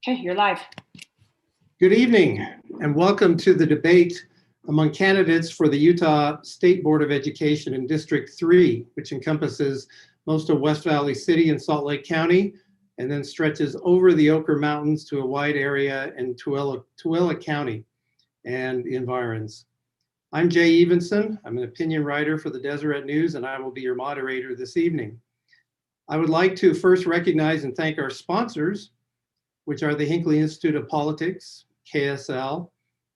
Okay, you're live. Good evening and welcome to the debate among candidates for the Utah State Board of Education in District 3, which encompasses most of West Valley City and Salt Lake County, and then stretches over the Ochre Mountains to a wide area in Tooele County and the environs. I'm Jay Evenson. I'm an opinion writer for the Deseret News, and I will be your moderator this evening. I would like to first recognize and thank our sponsors, which are the Hinckley Institute of Politics, KSL,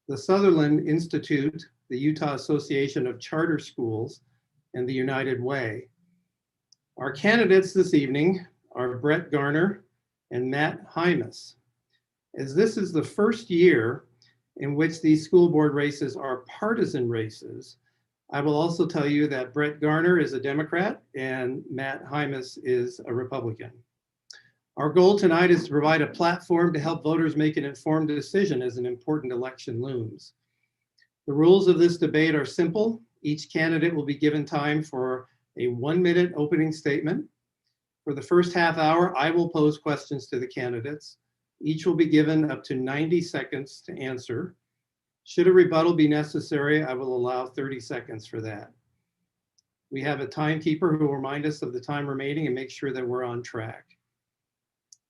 the Sutherland Institute, the Utah Association of Charter Schools, and the United Way. Our candidates this evening are Brett Garner and Matt Hymas. As this is the first year in which these school board races are partisan races, I will also tell you that Brett Garner is a Democrat and Matt Hymas is a Republican. Our goal tonight is to provide a platform to help voters make an informed decision as an important election looms. The rules of this debate are simple. Each candidate will be given time for a 1-minute opening statement. For the first half hour, I will pose questions to the candidates. Each will be given up to 90 seconds to answer. Should a rebuttal be necessary, I will allow 30 seconds for that. We have a timekeeper who will remind us of the time remaining and make sure that we're on track.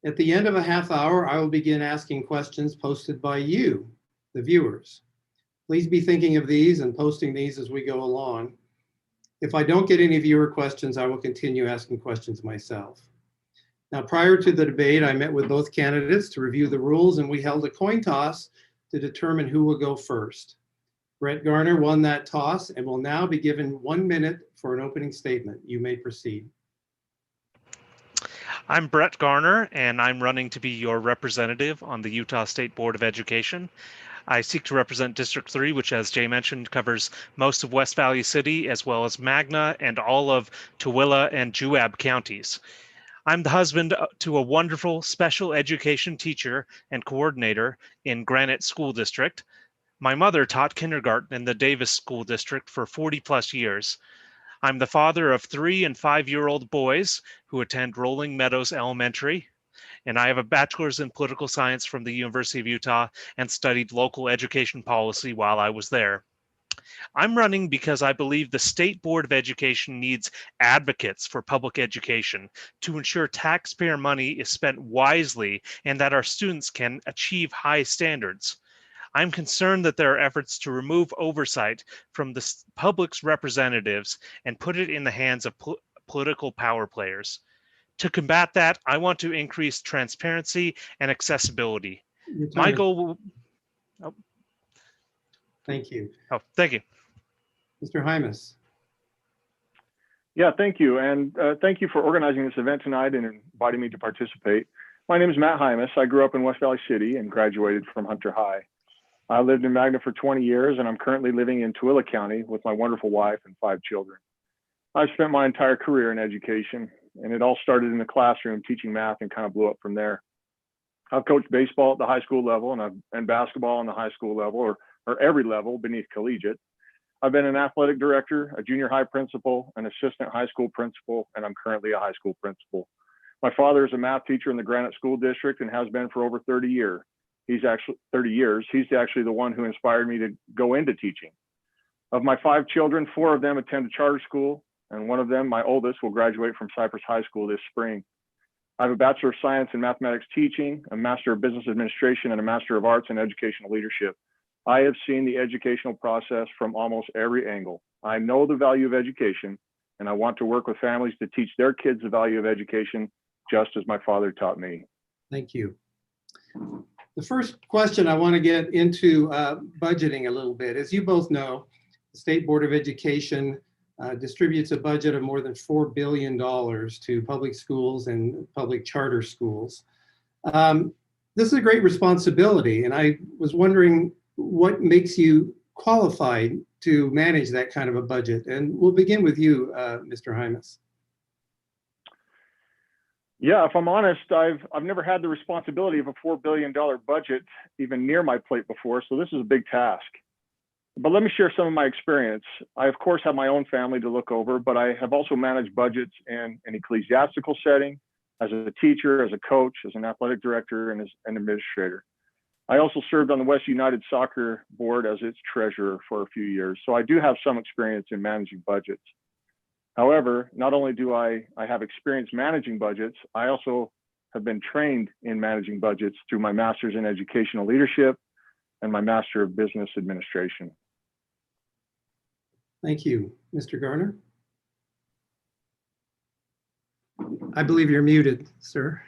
At the end of a half hour, I will begin asking questions posted by you, the viewers. Please be thinking of these and posting these as we go along. If I don't get any viewer questions, I will continue asking questions myself. Now, prior to the debate, I met with both candidates to review the rules, and we held a coin toss to determine who will go first. Brett Garner won that toss and will now be given 1 minute for an opening statement. You may proceed. I'm Brett Garner, and I'm running to be your representative on the Utah State Board of Education. I seek to represent District 3, which, as Jay mentioned, covers most of West Valley City, as well as Magna and all of Tooele and Juab counties. I'm the husband to a wonderful special education teacher and coordinator in Granite School District. My mother taught kindergarten in the Davis School District for 40 plus years. I'm the father of 3- and 5-year-old boys who attend Rolling Meadows Elementary, and I have a bachelor's in political science from the University of Utah and studied local education policy while I was there. I'm running because I believe the State Board of Education needs advocates for public education to ensure taxpayer money is spent wisely and that our students can achieve high standards. I'm concerned that there are efforts to remove oversight from the public's representatives and put it in the hands of political power players. To combat that, I want to increase transparency and accessibility. My goal will... Oh. Thank you. Oh, thank you. Mr. Hymas. Yeah, thank you. And thank you for organizing this event tonight and inviting me to participate. My name is Matt Hymas. I grew up in West Valley City and graduated from Hunter High. I lived in Magna for 20 years, and I'm currently living in Tooele County with my wonderful wife and 5 children. I've spent my entire career in education, and it all started in the classroom teaching math and kind of blew up from there. I've coached baseball at the high school level and basketball on the high school level or every level beneath collegiate. I've been an athletic director, a junior high principal, an assistant high school principal, and I'm currently a high school principal. My father is a math teacher in the Granite School District and has been for over 30 years. He's actually the one who inspired me to go into teaching. Of my 5 children, 4 of them attend a charter school, and one of them, my oldest, will graduate from Cypress High School this spring. I have a Bachelor of Science in Mathematics Teaching, a Master of Business Administration, and a Master of Arts in Educational Leadership. I have seen the educational process from almost every angle. I know the value of education, and I want to work with families to teach their kids the value of education, just as my father taught me. Thank you. The first question I want to get into budgeting a little bit. As you both know, the State Board of Education distributes a budget of more than $4 billion to public schools and public charter schools. This is a great responsibility, and I was wondering what makes you qualified to manage that kind of a budget? And we'll begin with you, Mr. Hymas. Yeah, if I'm honest, I've never had the responsibility of a $4 billion budget even near my plate before, so this is a big task. But let me share some of my experience. I, of course, have my own family to look over, but I have also managed budgets in an ecclesiastical setting, as a teacher, as a coach, as an athletic director, and as an administrator. I also served on the West United Soccer Board as its treasurer for a few years, so I do have some experience in managing budgets. However, not only do I have experience managing budgets, I also have been trained in managing budgets through my master's in educational leadership and my master of business administration. Thank you. Mr. Garner? I believe you're muted, sir.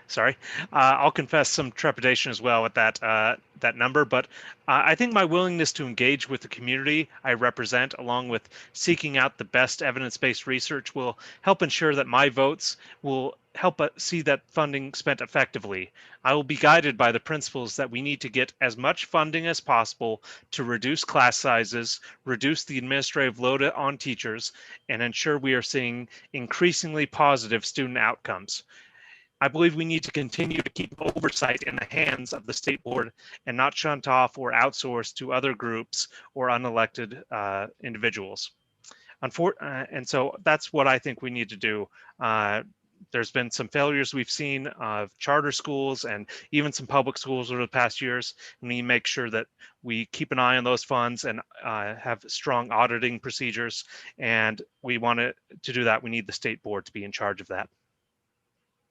Sorry, I'll confess some trepidation as well with that number, but I think my willingness to engage with the community I represent, along with seeking out the best evidence-based research, will help ensure that my votes will help see that funding spent effectively. I will be guided by the principles that we need to get as much funding as possible to reduce class sizes, reduce the administrative load on teachers, and ensure we are seeing increasingly positive student outcomes. I believe we need to continue to keep oversight in the hands of the state board and not shunt off or outsource to other groups or unelected individuals. And so that's what I think we need to do. There's been some failures we've seen of charter schools and even some public schools over the past years. And we make sure that we keep an eye on those funds and have strong auditing procedures. And we want to do that. We need the state board to be in charge of that.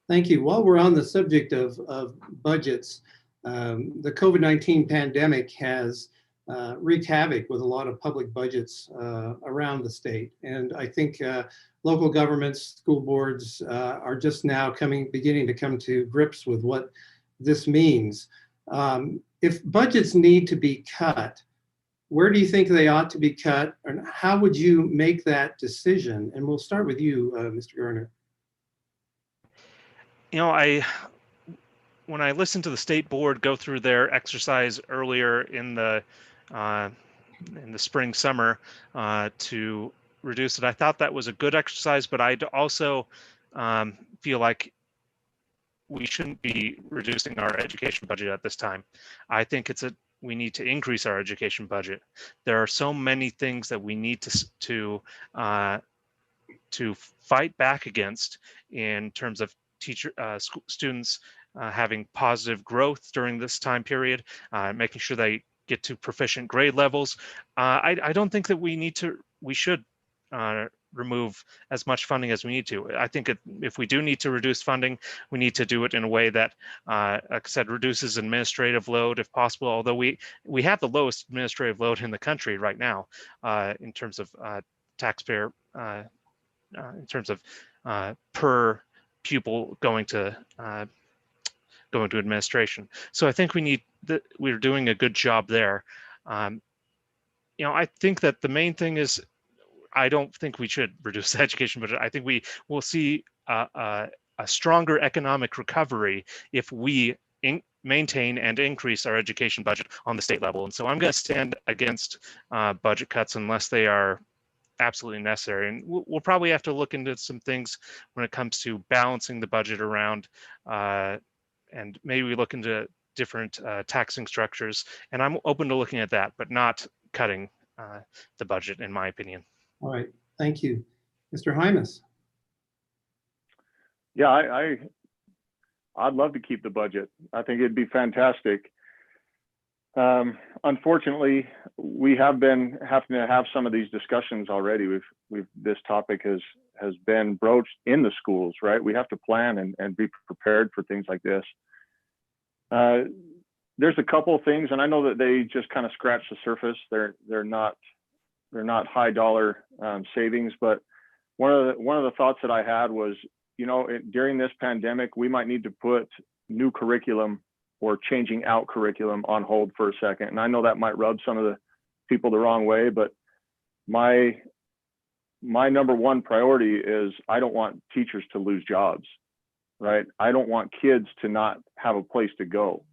Thank you. While we're on the subject of budgets, the COVID-19 pandemic has wreaked havoc with a lot of public budgets around the state. And I think local governments, school boards are just now beginning to come to grips with what this means. If budgets need to be cut, where do you think they ought to be cut? And how would you make that decision? And we'll start with you, Mr. Garner. You know, when I listened to the state board go through their exercise earlier in the spring, summer to reduce it, I thought that was a good exercise, but I also feel like we shouldn't be reducing our education budget at this time. I think we need to increase our education budget. There are so many things that we need to fight back against in terms of students having positive growth during this time period, making sure they get to proficient grade levels. I don't think that we should remove as much funding as we need to. I think if we do need to reduce funding, we need to do it in a way that, like I said, reduces administrative load if possible, although we have the lowest administrative load in the country right now in terms of taxpayer, in terms of per pupil going to administration. So I think we're doing a good job there. You know, I think that the main thing is, I don't think we should reduce the education budget. I think we will see a stronger economic recovery if we maintain and increase our education budget on the state level. And so I'm going to stand against budget cuts unless they are absolutely necessary. And we'll probably have to look into some things when it comes to balancing the budget around, and maybe we look into different taxing structures. And I'm open to looking at that, but not cutting the budget, in my opinion. All right, thank you. Mr. Hymas. Yeah, I'd love to keep the budget. I think it'd be fantastic. Unfortunately, we have been having to have some of these discussions already. This topic has been broached in the schools, right? We have to plan and be prepared for things like this. There's a couple of things, and I know that they just kind of scratch the surface. They're not high dollar savings, but one of the thoughts that I had was, you know, during this pandemic, we might need to put new curriculum or changing out curriculum on hold for a second. And I know that might rub some of the people the wrong way, but my number one priority is I don't want teachers to lose jobs, right? I don't want kids to not have a place to go.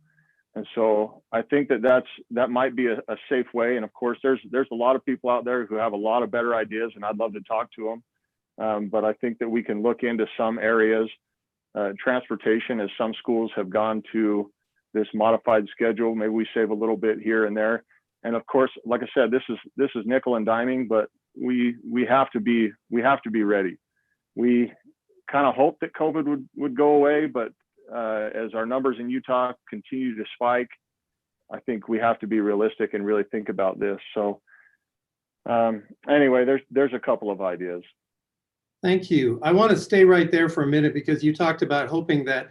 And so I think that might be a safe way. And of course, there's a lot of people out there who have a lot of better ideas, and I'd love to talk to them. But I think that we can look into some areas, transportation, as some schools have gone to this modified schedule. Maybe we save a little bit here and there. And of course, like I said, this is nickel and diming, but we have to be ready. We kind of hoped that COVID would go away, but as our numbers in Utah continue to spike, I think we have to be realistic and really think about this. So anyway, there's a couple of ideas. Thank you. I want to stay right there for a minute because you talked about hoping that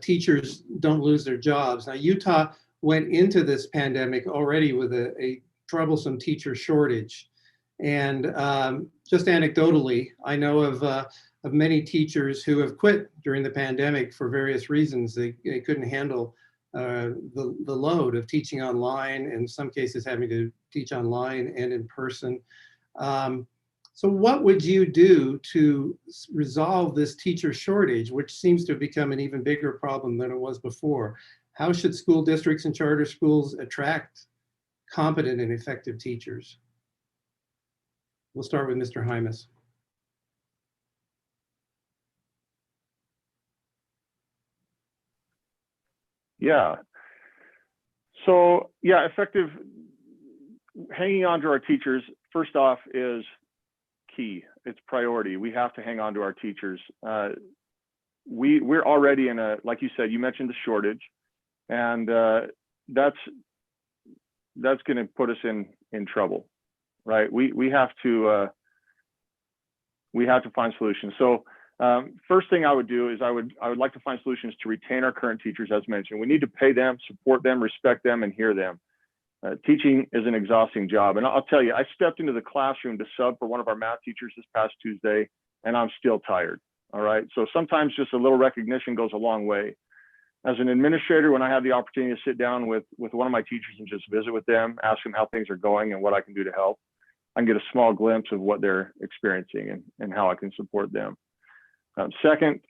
teachers don't lose their jobs. Now, Utah went into this pandemic already with a troublesome teacher shortage. And just anecdotally, I know of many teachers who have quit during the pandemic for various reasons. They couldn't handle the load of teaching online, in some cases having to teach online and in person. So what would you do to resolve this teacher shortage, which seems to have become an even bigger problem than it was before? How should school districts and charter schools attract competent and effective teachers? We'll start with Mr. Hymas. Yeah. So yeah, effective hanging on to our teachers, first off, is key. It's priority. We have to hang on to our teachers. We're already in a, like you said, you mentioned the shortage, and that's going to put us in trouble, right? We have to find solutions. So first thing I would do is I would like to find solutions to retain our current teachers, as mentioned. We need to pay them, support them, respect them, and hear them. Teaching is an exhausting job. And I'll tell you, I stepped into the classroom to sub for one of our math teachers this past Tuesday, and I'm still tired, all right? So sometimes just a little recognition goes a long way. As an administrator, when I have the opportunity to sit down with one of my teachers and just visit with them, ask them how things are going and what I can do to help, I can get a small glimpse of what they're experiencing and how I can support them. Second,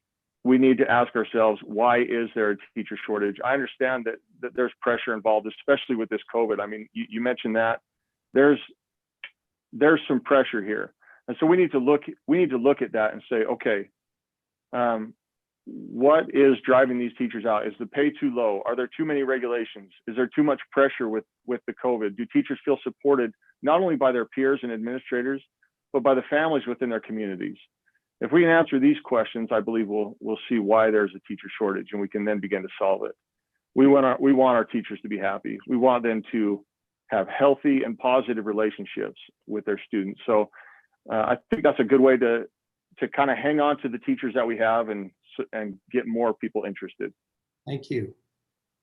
we need to ask ourselves, why is there a teacher shortage? I understand that there's pressure involved, especially with this COVID. I mean, you mentioned that there's some pressure here. And so we need to look at that and say, okay, what is driving these teachers out? Is the pay too low? Are there too many regulations? Is there too much pressure with the COVID? Do teachers feel supported not only by their peers and administrators, but by the families within their communities? If we can answer these questions, I believe we'll see why there's a teacher shortage, and we can then begin to solve it. We want our teachers to be happy. We want them to have healthy and positive relationships with their students. So I think that's a good way to kind of hang on to the teachers that we have and get more people interested. Thank you.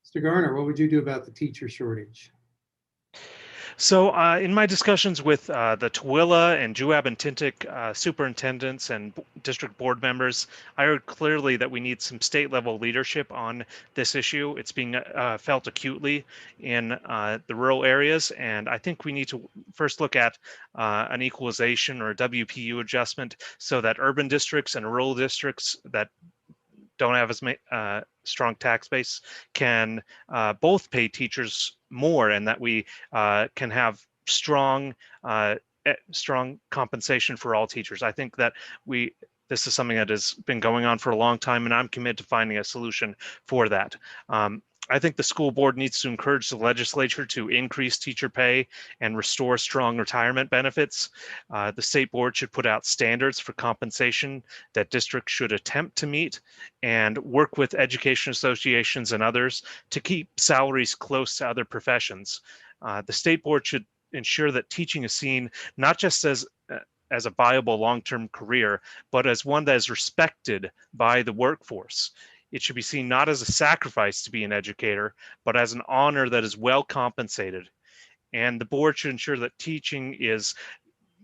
Mr. Garner, what would you do about the teacher shortage? So in my discussions with the Tooele and Juab and Tintic superintendents and district board members, I heard clearly that we need some state level leadership on this issue. It's being felt acutely in the rural areas, and I think we need to first look at an equalization or a WPU adjustment so that urban districts and rural districts that don't have as strong tax base can both pay teachers more, and that we can have strong compensation for all teachers. I think that this is something that has been going on for a long time, and I'm committed to finding a solution for that. I think the school board needs to encourage the legislature to increase teacher pay and restore strong retirement benefits. The state board should put out standards for compensation that districts should attempt to meet, and work with education associations and others to keep salaries close to other professions. The state board should ensure that teaching is seen not just as a viable long-term career, but as one that is respected by the workforce. It should be seen not as a sacrifice to be an educator, but as an honor that is well compensated. And the board should ensure that teaching is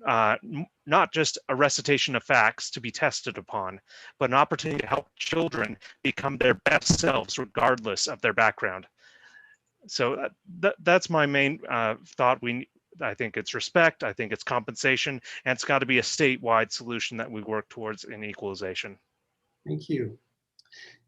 not just a recitation of facts to be tested upon, but an opportunity to help children become their best selves regardless of their background. So that's my main thought. I think it's respect, I think it's compensation, and it's got to be a statewide solution that we work towards in equalization. Thank you.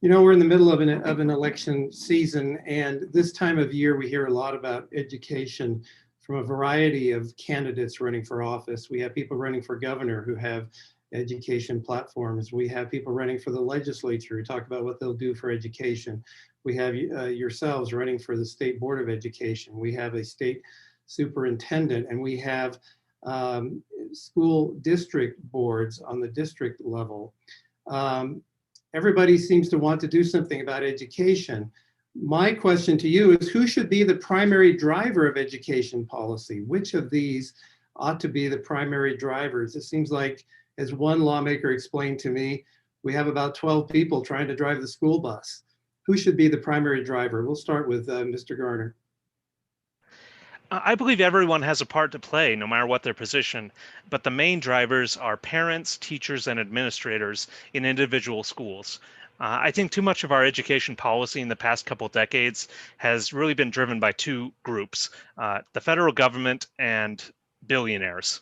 You know, we're in the middle of an election season, and this time of year we hear a lot about education from a variety of candidates running for office. We have people running for governor who have education platforms. We have people running for the legislature who talk about what they'll do for education. We have yourselves running for the State Board of Education. We have a state superintendent, and we have school district boards on the district level. Um, Everybody seems to want to do something about education. My question to you is, who should be the primary driver of education policy? Which of these ought to be the primary drivers? It seems like, as one lawmaker explained to me, we have about 12 people trying to drive the school bus. Who should be the primary driver? We'll start with Mr. Garner. I believe everyone has a part to play, no matter what their position, but the main drivers are parents, teachers, and administrators in individual schools. I think too much of our education policy in the past couple decades has really been driven by two groups, the federal government and billionaires.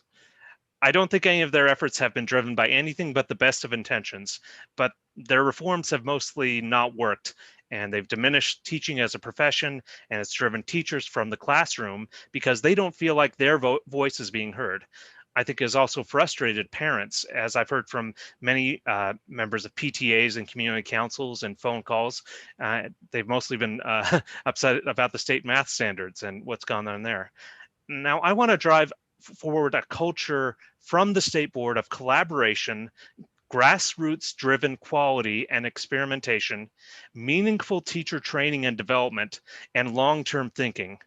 I don't think any of their efforts have been driven by anything but the best of intentions, but their reforms have mostly not worked, and they've diminished teaching as a profession, and it's driven teachers from the classroom because they don't feel like their voice is being heard. I think has also frustrated parents, as I've heard from many members of PTAs and community councils and phone calls. They've mostly been upset about the state math standards and what's gone on there. Now, I want to drive forward a culture from the state board of collaboration, grassroots driven quality and experimentation, meaningful teacher training and development, and long-term thinking.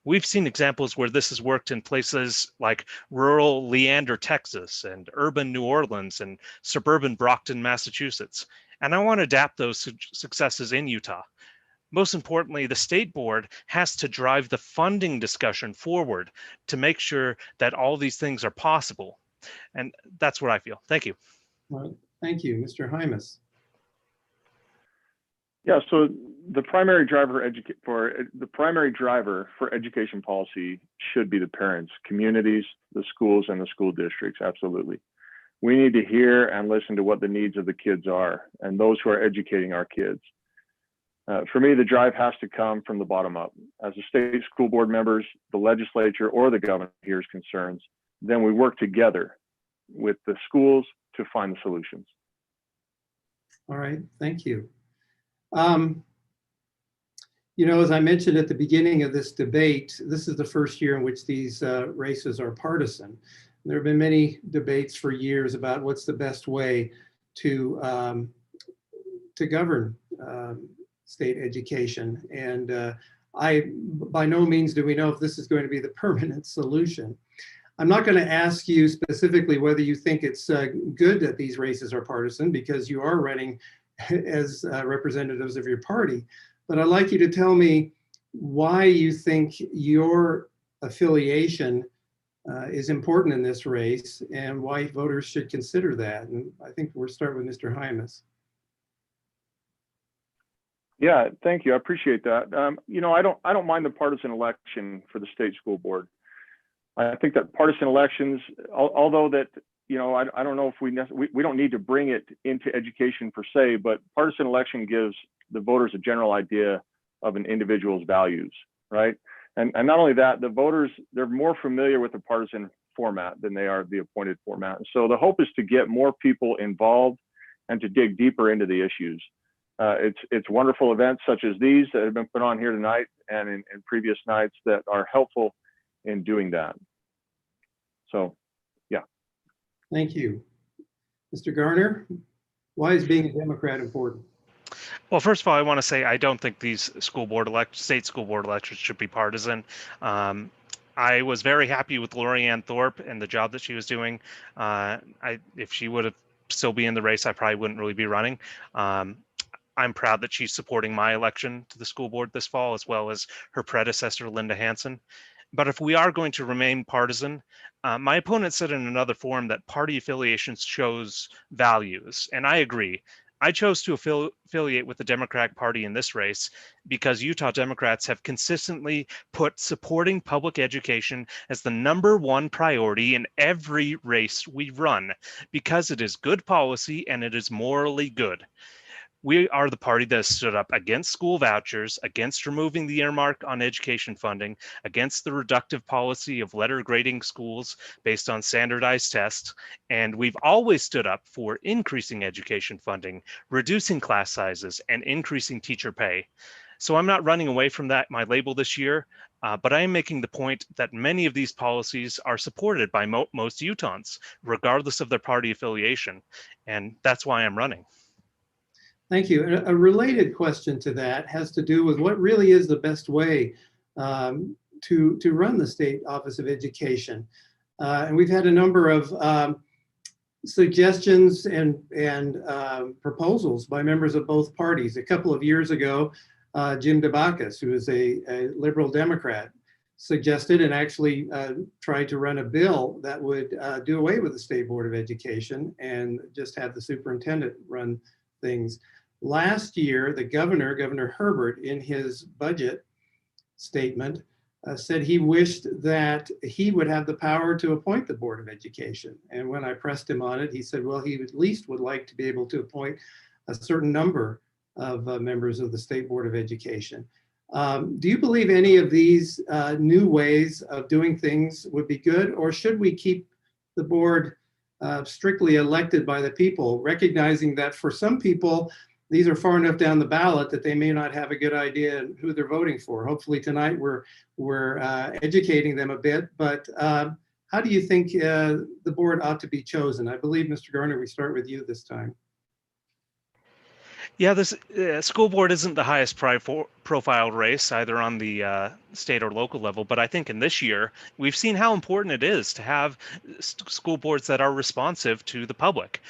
We've seen examples where this has worked in places like rural Leander, Texas, and urban New Orleans and suburban Brockton, Massachusetts. And I want to adapt those successes in Utah. Most importantly, the state board has to drive the funding discussion forward to make sure that all these things are possible. And that's what I feel. Thank you. All right. Thank you, Mr. Hymas. Yeah, so the primary driver for education policy should be the parents, communities, the schools, and the school districts. Absolutely. We need to hear and listen to what the needs of the kids are and those who are educating our kids. For me, the drive has to come from the bottom up. As the state school board members, the legislature, or the governor hears concerns, then we work together with the schools to find the solutions. All right, thank you. You know, as I mentioned at the beginning of this debate, this is the first year in which these races are partisan. There have been many debates for years about what's the best way to govern state education. And by no means do we know if this is going to be the permanent solution. I'm not going to ask you specifically whether you think it's good that these races are partisan, because you are running as representatives of your party. But I'd like you to tell me why you think your affiliation is important in this race and why voters should consider that. And I think we'll start with Mr. Hymas. Yeah, thank you. I appreciate that. You know, I don't mind the partisan election for the state school board. I think that partisan elections, although that, you know, I don't know if we don't need to bring it into education per se, but partisan election gives the voters a general idea of an individual's values, right? And not only that, the voters, they're more familiar with the partisan format than they are the appointed format. So the hope is to get more people involved and to dig deeper into the issues. It's wonderful events such as these that have been put on here tonight and in previous nights that are helpful in doing that. So, yeah. Thank you. Mr. Garner, why is being a Democrat important? Well, first of all, I want to say I don't think these state school board elections should be partisan. I was very happy with Lori-Ann Thorpe and the job that she was doing. If she would have still be in the race, I probably wouldn't really be running. I'm proud that she's supporting my election to the school board this fall, as well as her predecessor, Linda Hansen. But if we are going to remain partisan, my opponent said in another forum that party affiliations shows values, and I agree. I chose to affiliate with the Democratic Party in this race because Utah Democrats have consistently put supporting public education as the #1 priority in every race we run, because it is good policy and it is morally good. We are the party that has stood up against school vouchers, against removing the earmark on education funding, against the reductive policy of letter grading schools based on standardized tests, and we've always stood up for increasing education funding, reducing class sizes, and increasing teacher pay. So I'm not running away from my label this year, but I am making the point that many of these policies are supported by most Utahns, regardless of their party affiliation, and that's why I'm running. Thank you. And a related question to that has to do with what really is the best way to run the State Office of Education. And we've had a number of suggestions and proposals by members of both parties. A couple of years ago, Jim DeBacchus, who is a liberal Democrat, suggested and actually tried to run a bill that would do away with the State Board of Education and just have the superintendent run things. Last year, the Governor Herbert, in his budget statement, said he wished that he would have the power to appoint the Board of Education. And when I pressed him on it, he said, well, he at least would like to be able to appoint a certain number of members of the State Board of Education. Do you believe any of these new ways of doing things would be good, or should we keep the board strictly elected by the people, recognizing that for some people, these are far enough down the ballot that they may not have a good idea who they're voting for? Hopefully tonight we're educating them a bit, but how do you think the board ought to be chosen? I believe, Mr. Garner, we start with you this time. Yeah, this school board isn't the highest profile race, either on the state or local level, but I think in this year, we've seen how important it is to have school boards that are responsive to the public.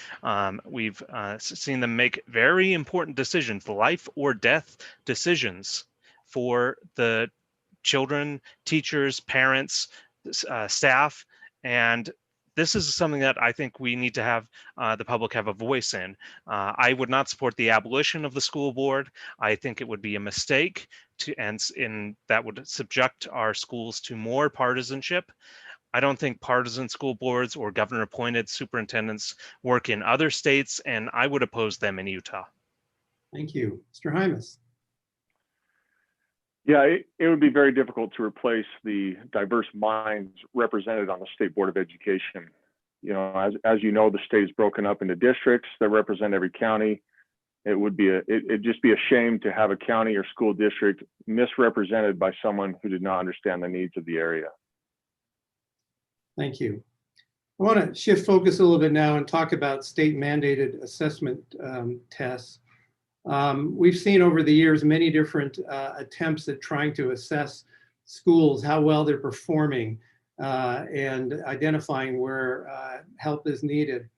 We've seen them make very important decisions, life or death decisions for the children, teachers, parents, staff, and this is something that I think we need to have the public have a voice in. I would not support the abolition of the school board. I think it would be a mistake and that would subject our schools to more partisanship. I don't think partisan school boards or governor appointed superintendents work in other states, and I would oppose them in Utah. Thank you. Mr. Hymas. Yeah, it would be very difficult to replace the diverse minds represented on the State Board of Education. You know, as you know, the state is broken up into districts that represent every county. It'd just be a shame to have a county or school district misrepresented by someone who did not understand the needs of the area. Thank you. I want to shift focus a little bit now and talk about state mandated assessment tests. We've seen over the years many different attempts at trying to assess schools, how well they're performing, and identifying where help is needed.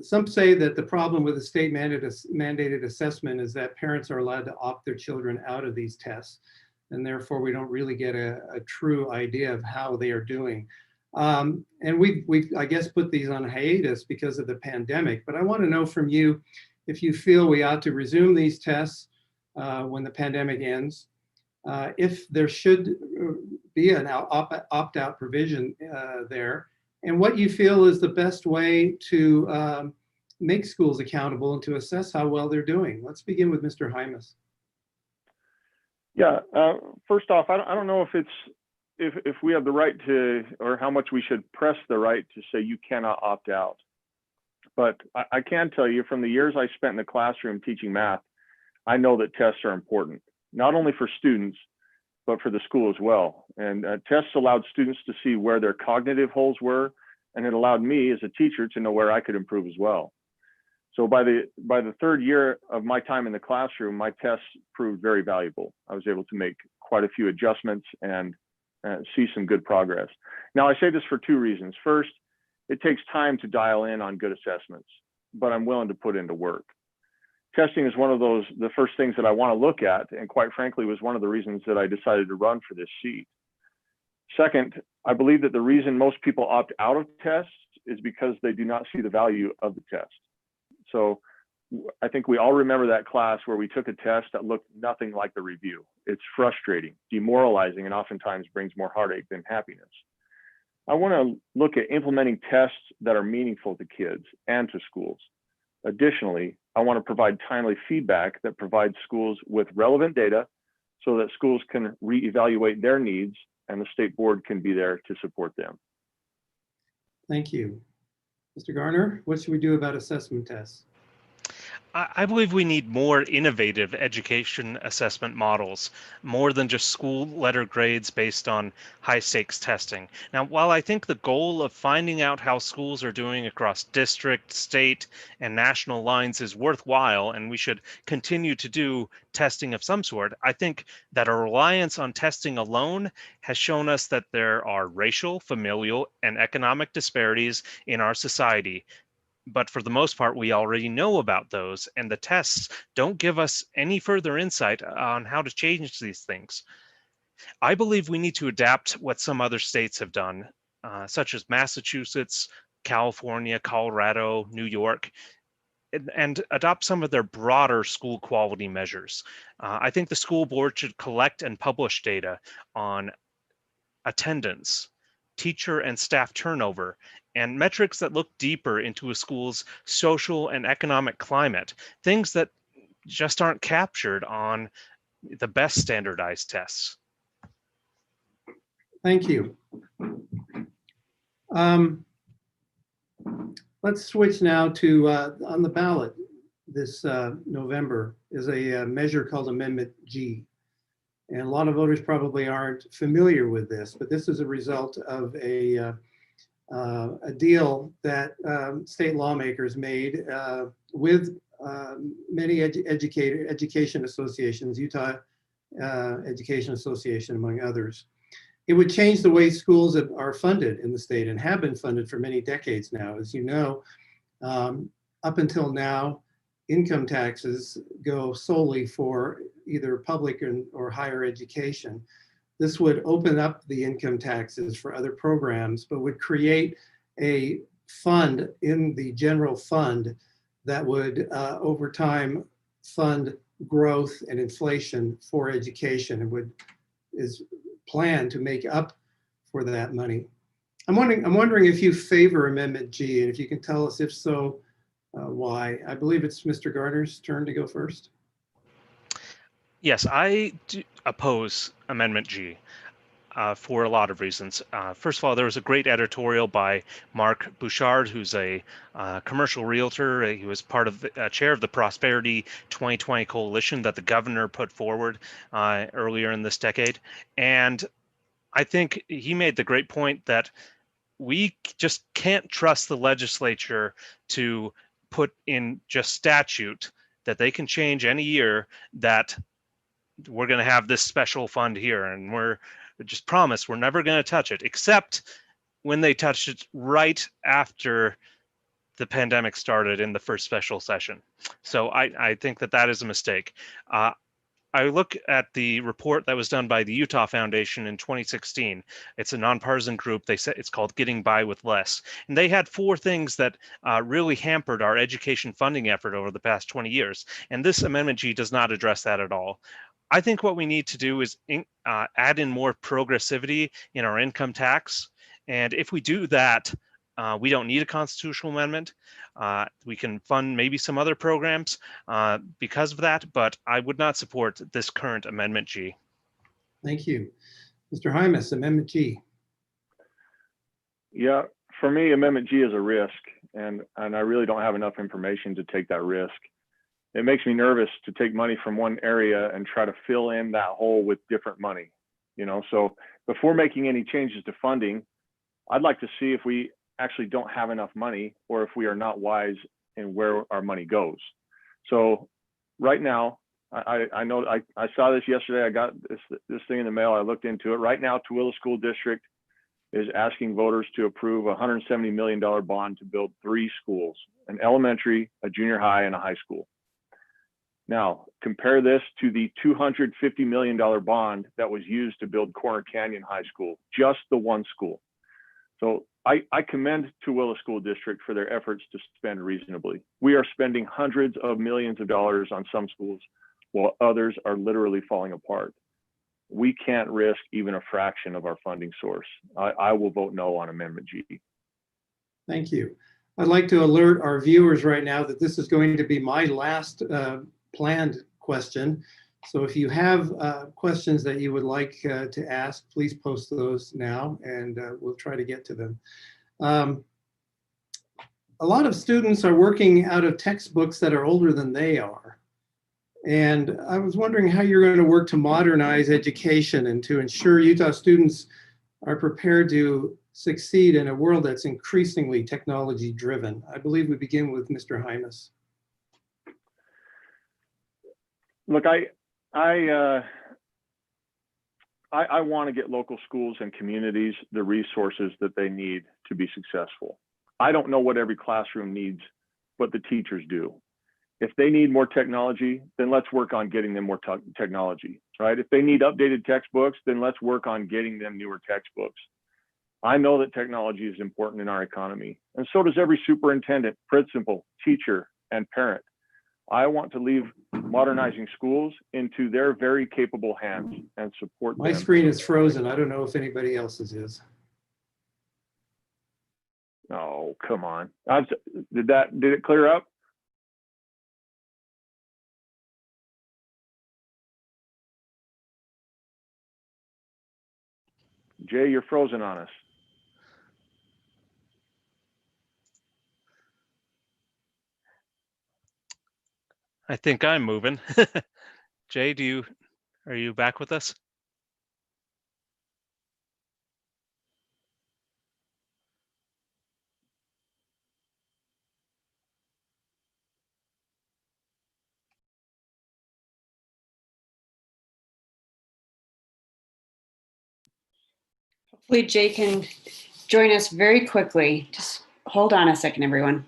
Some say that the problem with the state mandated assessment is that parents are allowed to opt their children out of these tests, and therefore we don't really get a true idea of how they are doing. And we've, I guess, put these on hiatus because of the pandemic, but I want to know from you if you feel we ought to resume these tests when the pandemic ends, if there should be an opt-out provision there, and what you feel is the best way to make schools accountable and to assess how well they're doing. Let's begin with Mr. Hymas. Yeah, first off, I don't know if we have the right to, or how much we should press the right to say you cannot opt out. But I can tell you from the years I spent in the classroom teaching math, I know that tests are important, not only for students, but for the school as well. And tests allowed students to see where their cognitive holes were, and it allowed me as a teacher to know where I could improve as well. So by the third year of my time in the classroom, my tests proved very valuable. I was able to make quite a few adjustments and see some good progress. Now I say this for two reasons. First, it takes time to dial in on good assessments, but I'm willing to put into work. Testing is one of the first things that I want to look at, and quite frankly, was one of the reasons that I decided to run for this seat. Second, I believe that the reason most people opt out of tests is because they do not see the value of the test. So I think we all remember that class where we took a test that looked nothing like the review. It's frustrating, demoralizing, and oftentimes brings more heartache than happiness. I want to look at implementing tests that are meaningful to kids and to schools. Additionally, I want to provide timely feedback that provides schools with relevant data so that schools can reevaluate their needs and the state board can be there to support them. Thank you. Mr. Garner, what should we do about assessment tests? I believe we need more innovative education assessment models, more than just school letter grades based on high stakes testing. Now, while I think the goal of finding out how schools are doing across district, state, and national lines is worthwhile, and we should continue to do testing of some sort, I think that a reliance on testing alone has shown us that there are racial, familial, and economic disparities in our society. But for the most part, we already know about those, and the tests don't give us any further insight on how to change these things. I believe we need to adapt what some other states have done, such as Massachusetts, California, Colorado, New York, and adopt some of their broader school quality measures. I think the school board should collect and publish data on attendance, teacher and staff turnover, and metrics that look deeper into a school's social and economic climate, things that just aren't captured on the best standardized tests. Thank you. Let's switch now to, on the ballot this November is a measure called Amendment G. And a lot of voters probably aren't familiar with this, but this is a result of a deal that state lawmakers made with many education associations, Utah Education Association, among others. It would change the way schools are funded in the state and have been funded for many decades now. As you know, up until now, income taxes go solely for either public or higher education. This would open up the income taxes for other programs, but would create a fund in the general fund that would, over time, fund growth and inflation for education, and is planned to make up for that money. I'm wondering if you favor Amendment G, and if you can tell us, if so, why. I believe it's Mr. Garner's turn to go first. Yes, I do oppose Amendment G for a lot of reasons. First of all, there was a great editorial by Mark Bouchard, who's a commercial realtor. He was part of the chair of the Prosperity 2020 Coalition that the governor put forward earlier in this decade. And I think he made the great point that we just can't trust the legislature to put in just statute that they can change any year that we're going to have this special fund here, and we're just promise we're never going to touch it, except when they touched it right after the pandemic started in the first special session. So I think that is a mistake. I look at the report that was done by the Utah Foundation in 2016. It's a nonpartisan group. They said it's called Getting By with Less. And they had 4 things that really hampered our education funding effort over the past 20 years. And this Amendment G does not address that at all. I think what we need to do is add in more progressivity in our income tax. And if we do that, we don't need a constitutional amendment. We can fund maybe some other programs because of that, but I would not support this current Amendment G. Thank you. Mr. Hymas, Amendment G. Yeah, for me, Amendment G is a risk, and I really don't have enough information to take that risk. It makes me nervous to take money from one area and try to fill in that hole with different money. So before making any changes to funding, I'd like to see if we actually don't have enough money, or if we are not wise in where our money goes. So right now, I know I saw this yesterday. I got this thing in the mail. I looked into it. Right now, Tooele School District is asking voters to approve a $170 million bond to build 3 schools, an elementary, a junior high, and a high school. Now, compare this to the $250 million bond that was used to build Corner Canyon High School, just the one school. So I commend Tooele School District for their efforts to spend reasonably. We are spending hundreds of millions of dollars on some schools, while others are literally falling apart. We can't risk even a fraction of our funding source. I will vote no on Amendment G. Thank you. I'd like to alert our viewers right now that this is going to be my last planned question. So if you have questions that you would like to ask, please post those now, and we'll try to get to them. a lot of students are working out of textbooks that are older than they are. And I was wondering how you're going to work to modernize education and to ensure Utah students are prepared to succeed in a world that's increasingly technology driven. I believe we begin with Mr. Hymas. Look, I want to get local schools and communities the resources that they need to be successful. I don't know what every classroom needs, but the teachers do. If they need more technology, then let's work on getting them more technology, right? If they need updated textbooks, then let's work on getting them newer textbooks. I know that technology is important in our economy, and so does every superintendent, principal, teacher, and parent. I want to leave modernizing schools into their very capable hands and support them. My screen is frozen. I don't know if anybody else's is. Oh, come on. Did it clear up? Jay, you're frozen on us. I think I'm moving. Jay, are you back with us? Hopefully Jay can join us very quickly. Just hold on a second, everyone.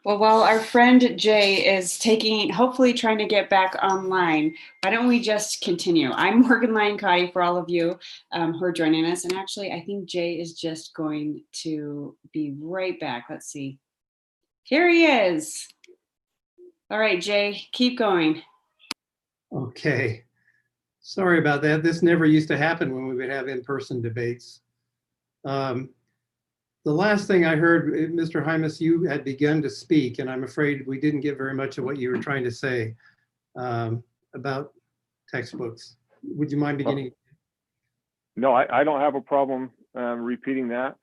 Well, while our friend Jay is hopefully trying to get back online, why don't we just continue? I'm Morgan Lyon-Cotty for all of you who are joining us. And actually, I think Jay is just going to be right back. Let's see. Here he is. All right, Jay, keep going. Okay. Sorry about that. This never used to happen when we would have in-person debates. The last thing I heard, Mr. Hymas, you had begun to speak, and I'm afraid we didn't get very much of what you were trying to say about textbooks. Would you mind beginning? No, I don't have a problem repeating that.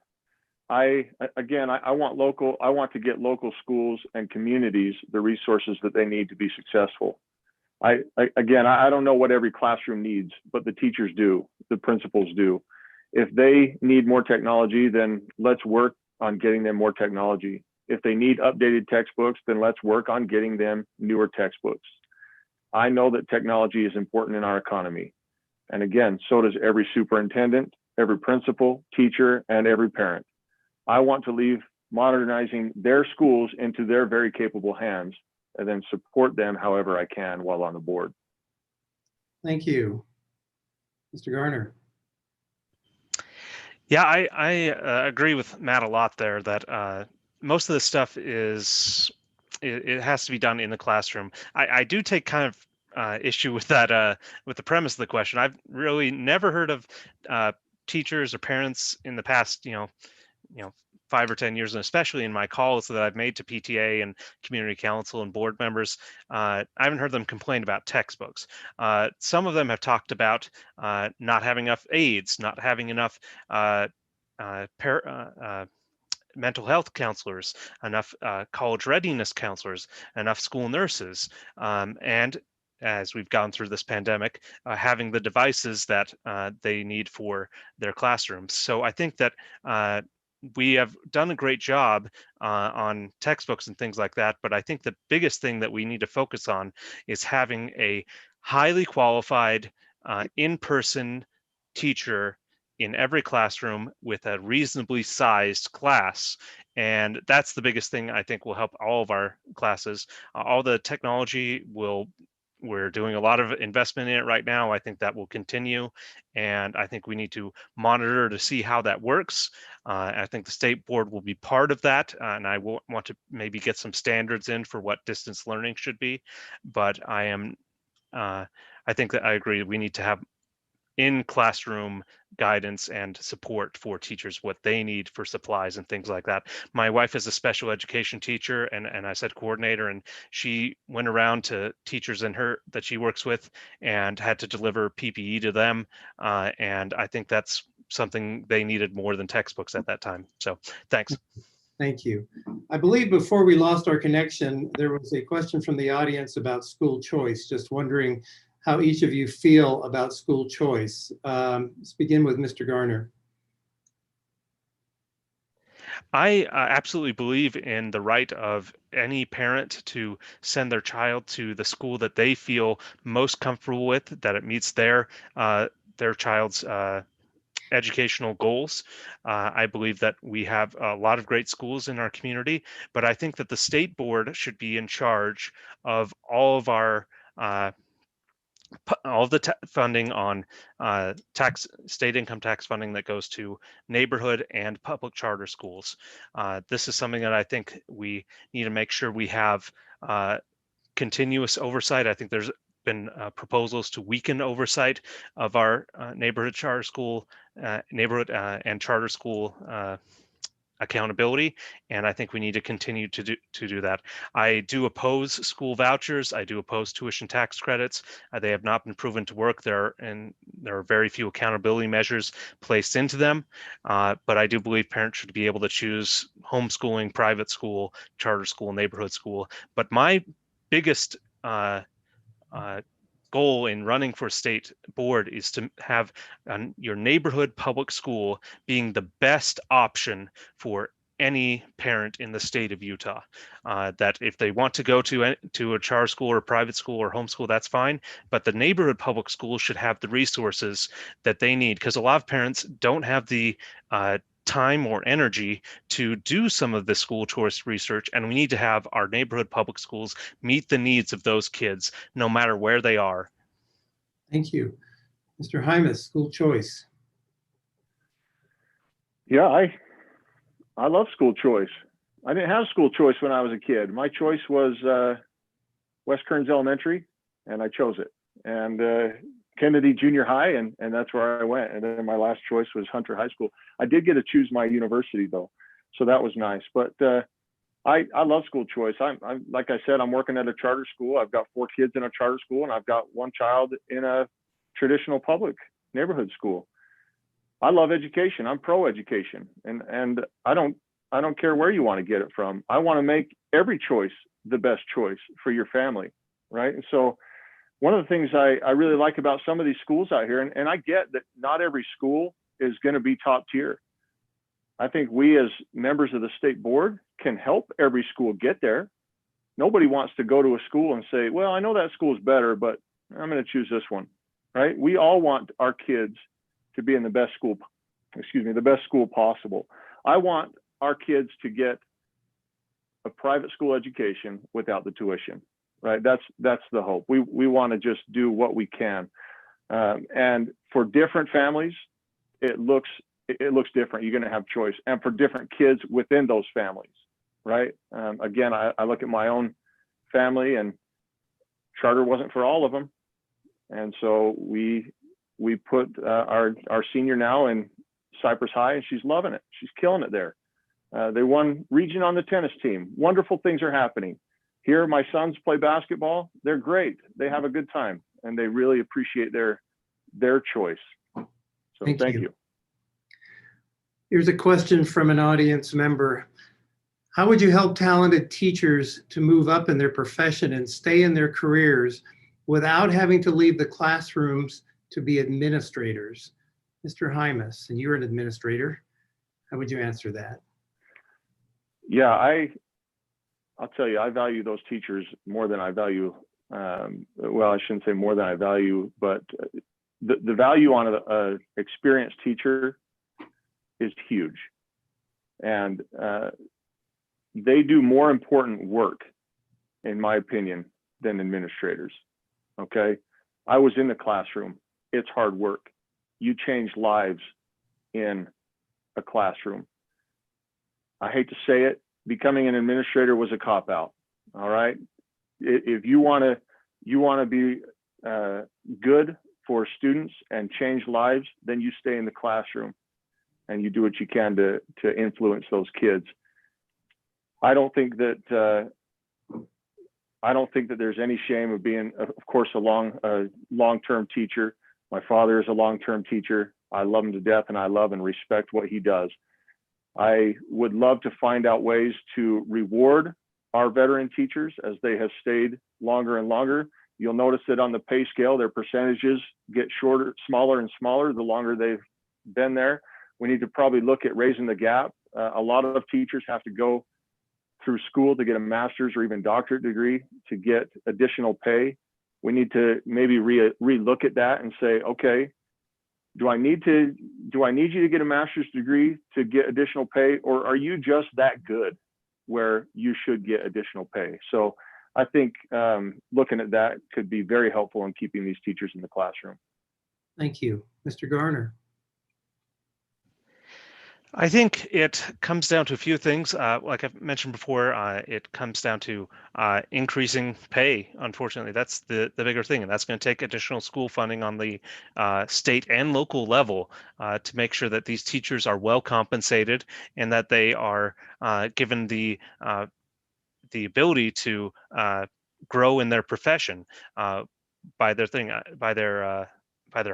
I want to get local schools and communities the resources that they need to be successful. I don't know what every classroom needs, but the teachers do, the principals do. If they need more technology, then let's work on getting them more technology. If they need updated textbooks, then let's work on getting them newer textbooks. I know that technology is important in our economy. And again, so does every superintendent, every principal, teacher, and every parent. I want to leave modernizing their schools into their very capable hands and then support them however I can while on the board. Thank you. Mr. Garner. Yeah, I agree with Matt a lot there that most of this stuff it has to be done in the classroom. I do take kind of issue with that with the premise of the question. I've really never heard of teachers or parents in the past, 5 or 10 years, and especially in my calls that I've made to PTA and community council and board members, I haven't heard them complain about textbooks. Some of them have talked about not having enough aides, not having enough mental health counselors, enough college readiness counselors, enough school nurses, and as we've gone through this pandemic, having the devices that they need for their classrooms. So I think that we have done a great job on textbooks and things like that, but I think the biggest thing that we need to focus on is having a highly qualified in-person teacher in every classroom with a reasonably sized class. And that's the biggest thing I think will help all of our classes. All the technology we're doing a lot of investment in it right now. I think that will continue. And I think we need to monitor to see how that works. I think the state board will be part of that. And I will want to maybe get some standards in for what distance learning should be. But I am I think that I agree. We need to have in classroom guidance and support for teachers, what they need for supplies and things like that. My wife is a special education teacher and I said coordinator, and she went around to teachers in her that she works with and had to deliver PPE to them. And I think that's something they needed more than textbooks at that time. So thanks. Thank you. I believe before we lost our connection, there was a question from the audience about school choice. Just wondering how each of you feel about school choice. Let's begin with Mr. Garner. I absolutely believe in the right of any parent to send their child to the school that they feel most comfortable with, that it meets their child's educational goals. I believe that we have a lot of great schools in our community, but I think that the state board should be in charge of all of our all of the funding on state income tax funding that goes to neighborhood and public charter schools. This is something that I think we need to make sure we have continuous oversight. I think there's been proposals to weaken oversight of our neighborhood and charter school accountability, and I think we need to continue to do that. I do oppose school vouchers. I do oppose tuition tax credits. They have not been proven to work. There are very few accountability measures placed into them, but I do believe parents should be able to choose homeschooling, private school, charter school, neighborhood school. But my biggest goal in running for state board is to have your neighborhood public school being the best option for any parent in the state of Utah. That if they want to go to a charter school or a private school or homeschool, that's fine. But the neighborhood public school should have the resources that they need, because a lot of parents don't have the time or energy to do some of the school choice research, and we need to have our neighborhood public schools meet the needs of those kids no matter where they are. Thank you. Mr. Hymas, school choice. Yeah, I love school choice. I didn't have school choice when I was a kid. My choice was West Kearns Elementary, and I chose it. And Kennedy Junior High, and that's where I went. And then my last choice was Hunter High School. I did get to choose my university though, so that was nice. But I love school choice. I'm like I said, I'm working at a charter school. I've got 4 kids in a charter school, and I've got 1 child in a traditional public neighborhood school. I love education. I'm pro education, and I don't care where you want to get it from. I want to make every choice the best choice for your family, right? And so one of the things I really like about some of these schools out here, and I get that not every school is going to be top tier. I think we as members of the state board can help every school get there. Nobody wants to go to a school and say, well, I know that school is better, but I'm going to choose this one, right? We all want our kids to be in the best school, the best school possible. I want our kids to get a private school education without the tuition, right? That's the hope. We want to just do what we can. And for different families, it looks different. You're going to have choice, and for different kids within those families, right? Again, I look at my own family, and charter wasn't for all of them, and so we put our senior now in Cypress High, and she's loving it. She's killing it there. They won region on the tennis team. Wonderful things are happening. Here, my sons play basketball. They're great. They have a good time, and they really appreciate their choice. So thank you. Here's a question from an audience member. How would you help talented teachers to move up in their profession and stay in their careers without having to leave the classrooms to be administrators? Mr. Hymas, and you're an administrator. How would you answer that? Yeah, I'll tell you, I value those teachers more than I value, well, I shouldn't say more than I value, but the value on an experienced teacher is huge. And they do more important work, in my opinion, than administrators, okay? I was in the classroom. It's hard work. You change lives in a classroom. I hate to say it, becoming an administrator was a cop-out, all right? If you want to be good for students and change lives, then you stay in the classroom and you do what you can to influence those kids. I don't think that there's any shame of being, of course, a long-term teacher. My father is a long-term teacher. I love him to death, and I love and respect what he does. I would love to find out ways to reward our veteran teachers as they have stayed longer and longer. You'll notice that on the pay scale, their percentages get smaller and smaller the longer they've been there. We need to probably look at raising the gap. A lot of teachers have to go through school to get a master's or even doctorate degree to get additional pay. We need to maybe re-look at that and say, okay, do I need you to get a master's degree to get additional pay, or are you just that good where you should get additional pay? So I think looking at that could be very helpful in keeping these teachers in the classroom. Thank you. Mr. Garner. I think it comes down to a few things. Like I've mentioned before, it comes down to increasing pay. Unfortunately, that's the bigger thing, and that's going to take additional school funding on the state and local level to make sure that these teachers are well compensated and that they are given the ability to grow in their profession by their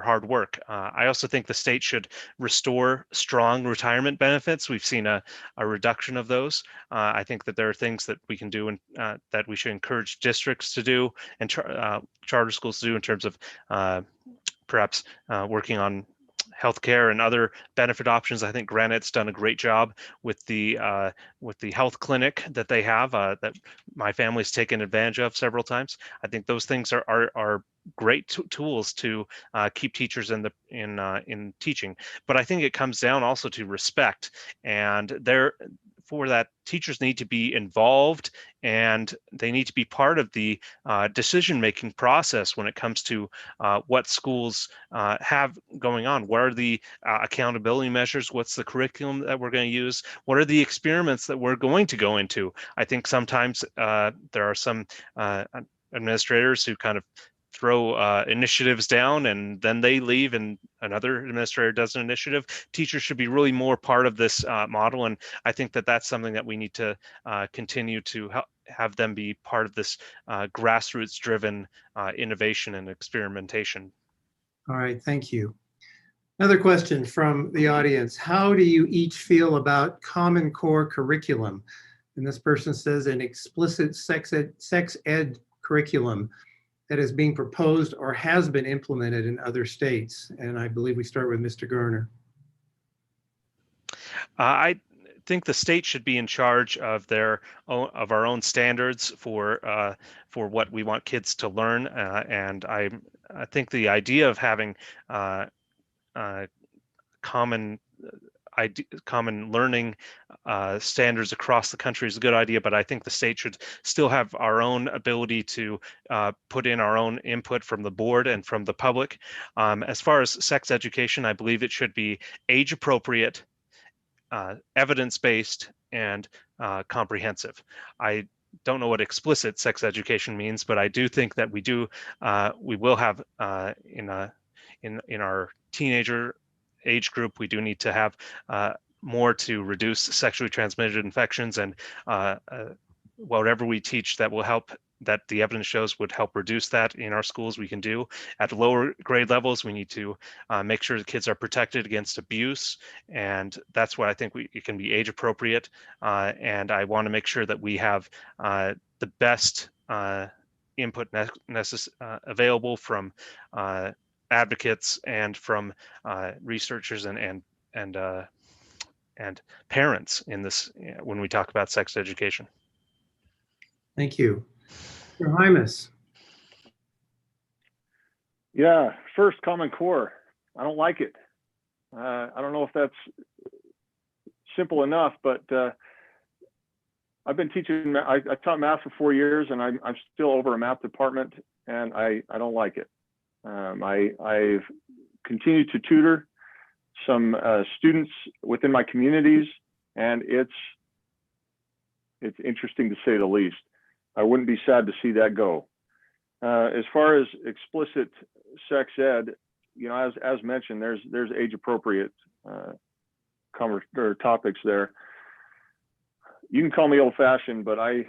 hard work. I also think the state should restore strong retirement benefits. We've seen a reduction of those. I think that there are things that we can do and that we should encourage districts to do and charter schools to do in terms of perhaps working on healthcare and other benefit options. I think Granite's done a great job with the health clinic that they have that my family's taken advantage of several times. I think those things are great tools to keep teachers in teaching. But I think it comes down also to respect, and for that, teachers need to be involved and they need to be part of the decision-making process when it comes to what schools have going on. What are the accountability measures? What's the curriculum that we're going to use? What are the experiments that we're going to go into? I think sometimes there are some administrators who kind of throw initiatives down and then they leave and another administrator does an initiative. Teachers should be really more part of this model, and I think that that's something that we need to continue to have them be part of this grassroots driven innovation and experimentation. All right, thank you. Another question from the audience. How do you each feel about Common Core curriculum? And this person says an explicit sex ed curriculum that is being proposed or has been implemented in other states. And I believe we start with Mr. Garner. I think the state should be in charge of our own standards for what we want kids to learn, and I think the idea of having common learning standards across the country is a good idea, but I think the state should still have our own ability to put in our own input from the board and from the public. As far as sex education, I believe it should be age appropriate, evidence-based, and comprehensive. I don't know what explicit sex education means, but I do think that we will have in our teenager age group, we do need to have more to reduce sexually transmitted infections, and whatever we teach that will help, that the evidence shows would help reduce that in our schools, we can do. At lower grade levels, we need to make sure the kids are protected against abuse, and that's why I think it can be age appropriate, and I want to make sure that we have the best input available from advocates and from researchers and parents in this when we talk about sex education. Thank you. Mr. Hymas. Yeah, first, Common Core. I don't like it. I don't know if that's simple enough, but I've been teaching. I taught math for 4 years, and I'm still over a math department, and I don't like it. I've continued to tutor some students within my communities, and it's interesting to say the least. I wouldn't be sad to see that go. As far as explicit sex ed, you know, as mentioned, there's age appropriate topics there. You can call me old fashioned, but I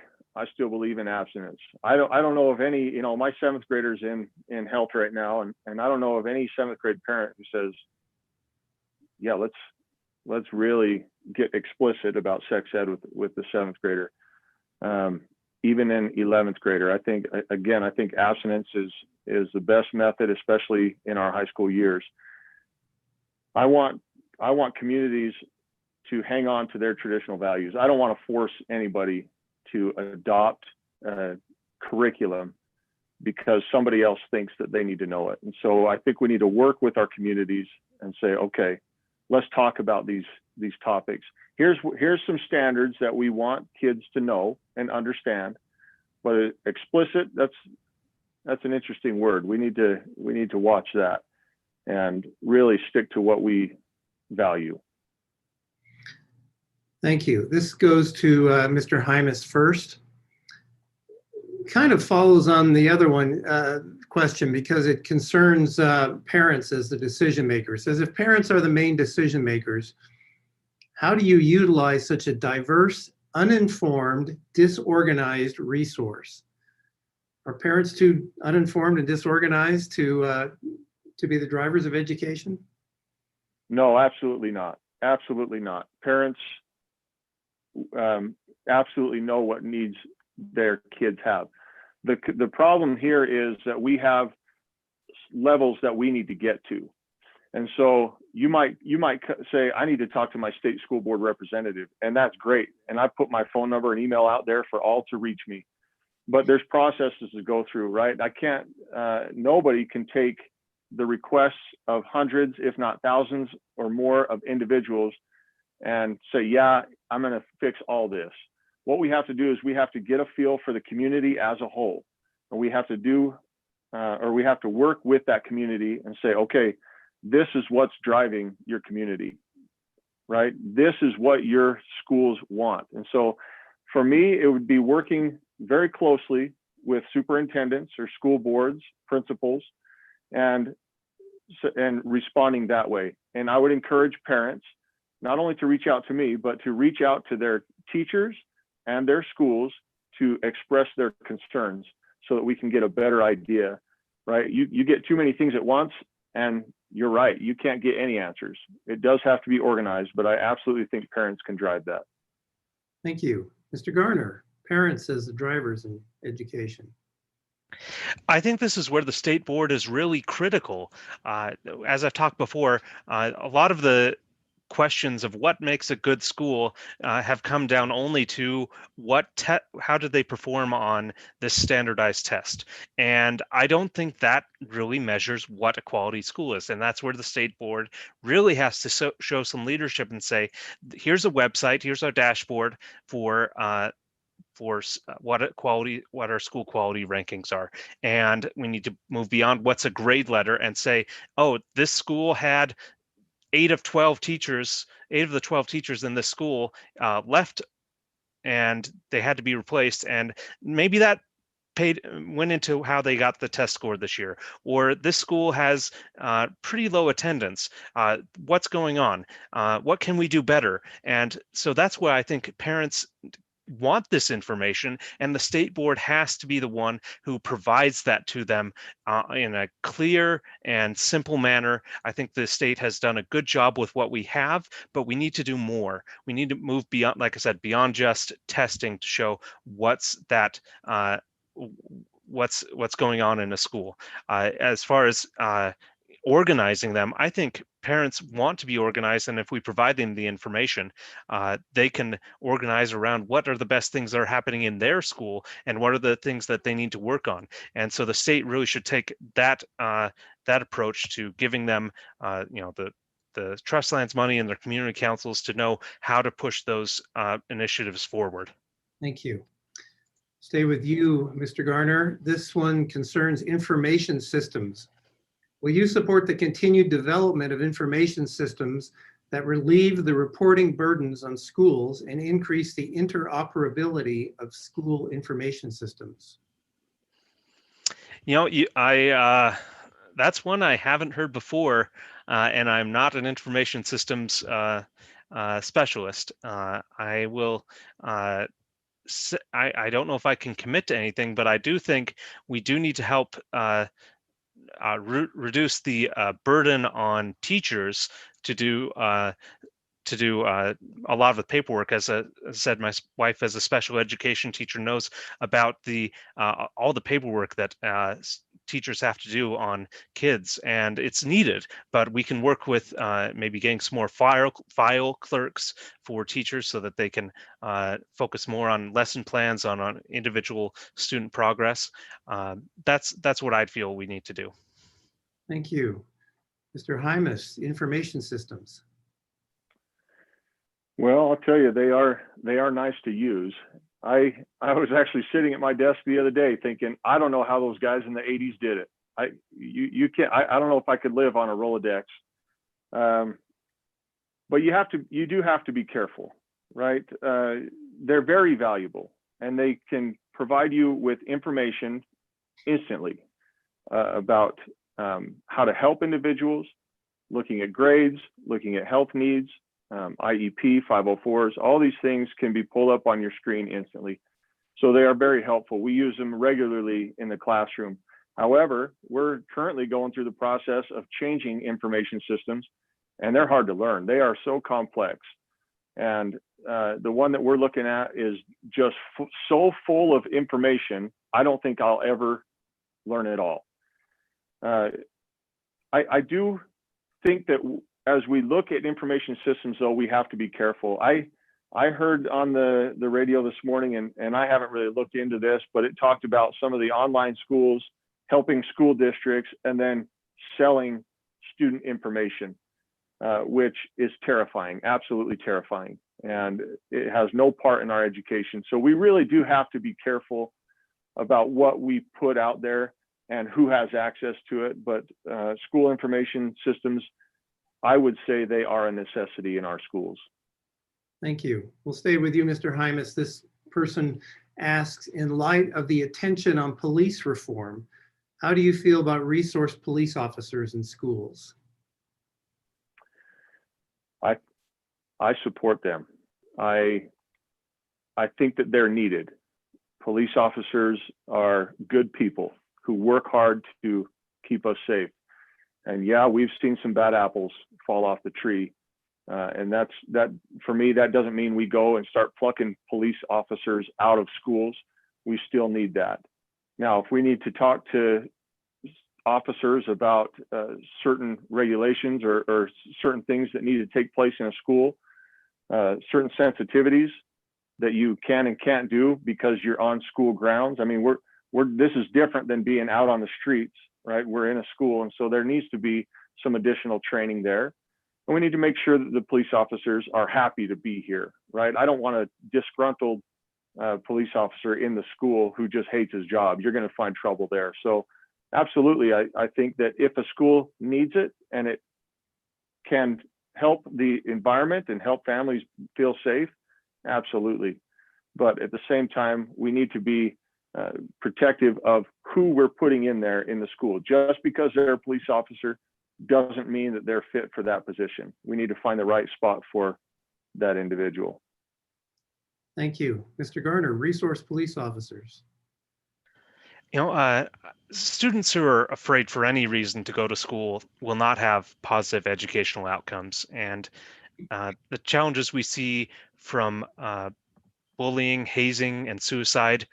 still believe in abstinence. I don't know of any, you know, my 7th grader's in health right now, and I don't know of any 7th grade parent who says, yeah, let's really get explicit about sex ed with the 7th grader. Even in 11th grader, I think abstinence is the best method, especially in our high school years. I want communities to hang on to their traditional values. I don't want to force anybody to adopt a curriculum because somebody else thinks that they need to know it. And so I think we need to work with our communities and say, okay, let's talk about these topics. Here's some standards that we want kids to know and understand. But explicit, that's an interesting word. We need to watch that and really stick to what we value. Thank you. This goes to Mr. Hymas first. Kind of follows on the other one question because it concerns parents as the decision makers. Says if parents are the main decision makers, how do you utilize such a diverse, uninformed, disorganized resource? Are parents too uninformed and disorganized to be the drivers of education? No, absolutely not. Absolutely not. Parents absolutely know what needs their kids have. The problem here is that we have levels that we need to get to. And so you might say, I need to talk to my state school board representative, and that's great. And I put my phone number and email out there for all to reach me. But there's processes to go through, right? I can't, nobody can take the requests of hundreds, if not thousands or more of individuals and say, yeah, I'm going to fix all this. What we have to do is we have to get a feel for the community as a whole. And we have to do, or we have to work with that community and say, okay, this is what's driving your community, right? This is what your schools want. And so for me, it would be working very closely with superintendents or school boards, principals, and responding that way. And I would encourage parents not only to reach out to me, but to reach out to their teachers and their schools to express their concerns so that we can get a better idea, right? You get too many things at once, and you're right, you can't get any answers. It does have to be organized, but I absolutely think parents can drive that. Thank you. Mr. Garner, parents as the drivers in education. I think this is where the state board is really critical. As I've talked before, a lot of the questions of what makes a good school have come down only to how did they perform on this standardized test. And I don't think that really measures what a quality school is. And that's where the state board really has to show some leadership and say, here's a website, here's our dashboard for what our school quality rankings are. And we need to move beyond what's a grade letter and say, oh, this school had 8 of the 12 teachers in this school left and they had to be replaced. And maybe that went into how they got the test score this year. Or this school has pretty low attendance. What's going on? What can we do better? And so that's why I think parents want this information, and the state board has to be the one who provides that to them in a clear and simple manner. I think the state has done a good job with what we have, but we need to do more. We need to move beyond, like I said, beyond just testing to show what's going on in a school. As far as organizing them, I think parents want to be organized, and if we provide them the information, they can organize around what are the best things that are happening in their school and what are the things that they need to work on. And so the state really should take that approach to giving them the trust lands money and their community councils to know how to push those initiatives forward. Thank you. Stay with you, Mr. Garner. This one concerns information systems. Will you support the continued development of information systems that relieve the reporting burdens on schools and increase the interoperability of school information systems? That's one I haven't heard before, and I'm not an information systems specialist. I will. I don't know if I can commit to anything, but I do think we do need to help reduce the burden on teachers to do a lot of the paperwork. As I said, my wife, as a special education teacher, knows about the all the paperwork that teachers have to do on kids, and it's needed. But we can work with maybe getting some more file clerks for teachers so that they can focus more on lesson plans, on individual student progress. That's what I'd feel we need to do. Thank you. Mr. Hymas, information systems. Well, I'll tell you, they are nice to use. I was actually sitting at my desk the other day thinking, I don't know how those guys in the 80s did it. You can't. I don't know if I could live on a Rolodex. But you do have to be careful, right? They're very valuable, and they can provide you with information instantly about how to help individuals, looking at grades, looking at health needs, IEP, 504s, all these things can be pulled up on your screen instantly. So they are very helpful. We use them regularly in the classroom. However, we're currently going through the process of changing information systems, and they're hard to learn. They are so complex. And the one that we're looking at is just so full of information, I don't think I'll ever learn it all. I do think that as we look at information systems, though, we have to be careful. I heard on the radio this morning, and I haven't really looked into this, but it talked about some of the online schools helping school districts and then selling student information, which is terrifying, absolutely terrifying. And it has no part in our education. So we really do have to be careful about what we put out there and who has access to it. But school information systems, I would say they are a necessity in our schools. Thank you. We'll stay with you, Mr. Hymas. This person asks, in light of the attention on police reform, how do you feel about resource police officers in schools? I support them. I think that they're needed. Police officers are good people who work hard to keep us safe. And yeah, we've seen some bad apples fall off the tree. And that for me, that doesn't mean we go and start plucking police officers out of schools. We still need that. Now, if we need to talk to officers about certain regulations or certain things that need to take place in a school, certain sensitivities that you can and can't do because you're on school grounds. I mean, this is different than being out on the streets, right? We're in a school, and so there needs to be some additional training there. And we need to make sure that the police officers are happy to be here, right? I don't want a disgruntled police officer in the school who just hates his job. You're going to find trouble there. So absolutely, I think that if a school needs it and it can help the environment and help families feel safe, absolutely. But at the same time, we need to be protective of who we're putting in there in the school. Just because they're a police officer doesn't mean that they're fit for that position. We need to find the right spot for that individual. Thank you. Mr. Garner, resource police officers. Students who are afraid for any reason to go to school will not have positive educational outcomes. And the challenges we see from bullying, hazing, and suicide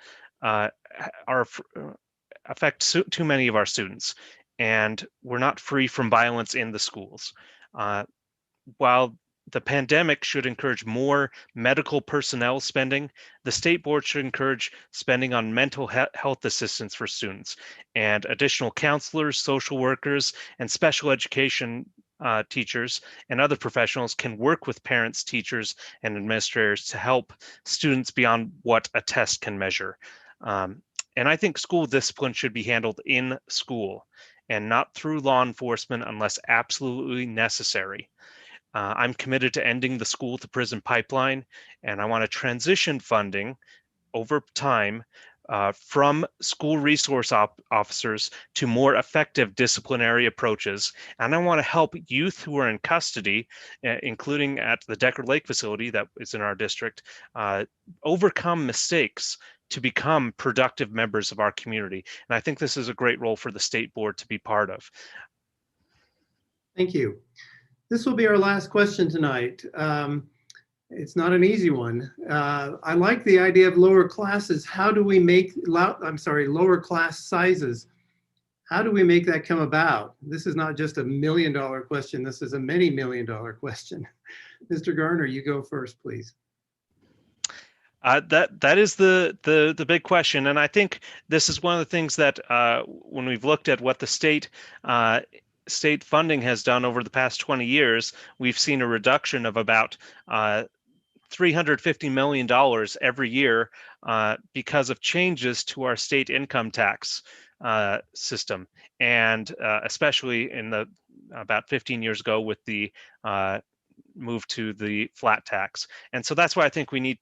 affect too many of our students. And we're not free from violence in the schools. While the pandemic should encourage more medical personnel spending, the state board should encourage spending on mental health assistance for students, and additional counselors, social workers, and special education teachers and other professionals can work with parents, teachers, and administrators to help students beyond what a test can measure. And I think school discipline should be handled in school and not through law enforcement unless absolutely necessary. I'm committed to ending the school to prison pipeline, and I want to transition funding over time from school resource officers to more effective disciplinary approaches. And I want to help youth who are in custody, including at the Decker Lake facility that is in our district, overcome mistakes to become productive members of our community. And I think this is a great role for the state board to be part of. Thank you. This will be our last question tonight. It's not an easy one. I like the idea of lower classes. How do we make, lower class sizes? How do we make that come about? This is not just $1 million question. This is a many $million question. Mr. Garner, you go first, please. That is the big question, and I think this is one of the things that when we've looked at what the state funding has done over the past 20 years, we've seen a reduction of about $350 million every year because of changes to our state income tax system, and especially in the about 15 years ago with the move to the flat tax. And so that's why I think we need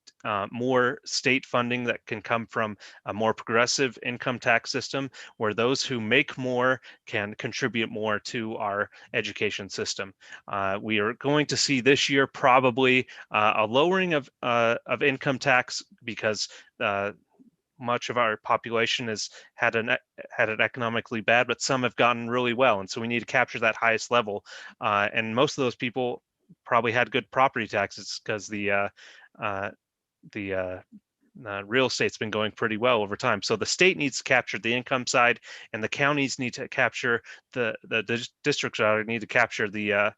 more state funding that can come from a more progressive income tax system, where those who make more can contribute more to our education system. We are going to see this year probably a lowering of income tax because much of our population has had it economically bad, but some have gotten really well. And so we need to capture that highest level. And most of those people probably had good property taxes because the real estate's been going pretty well over time. So the state needs to capture the income side, and the counties need to capture the districts need to capture the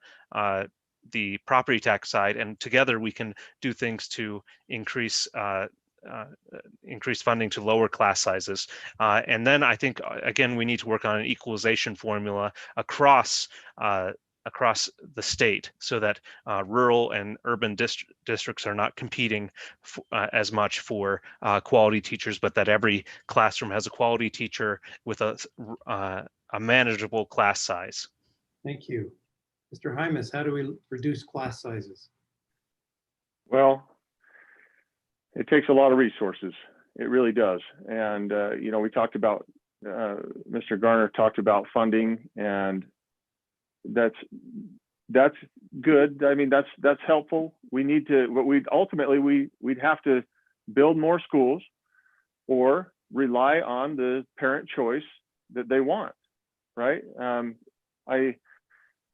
property tax side, and together we can do things to increase funding to lower class sizes. And then I think, again, we need to work on an equalization formula across the state so that rural and urban districts are not competing as much for quality teachers, but that every classroom has a quality teacher with a manageable class size. Thank you. Mr. Hymas, how do we reduce class sizes? Well, it takes a lot of resources. It really does. And, we talked about, Mr. Garner talked about funding, and that's good. I mean, that's helpful. We need to, but we'd have to build more schools or rely on the parent choice that they want, right?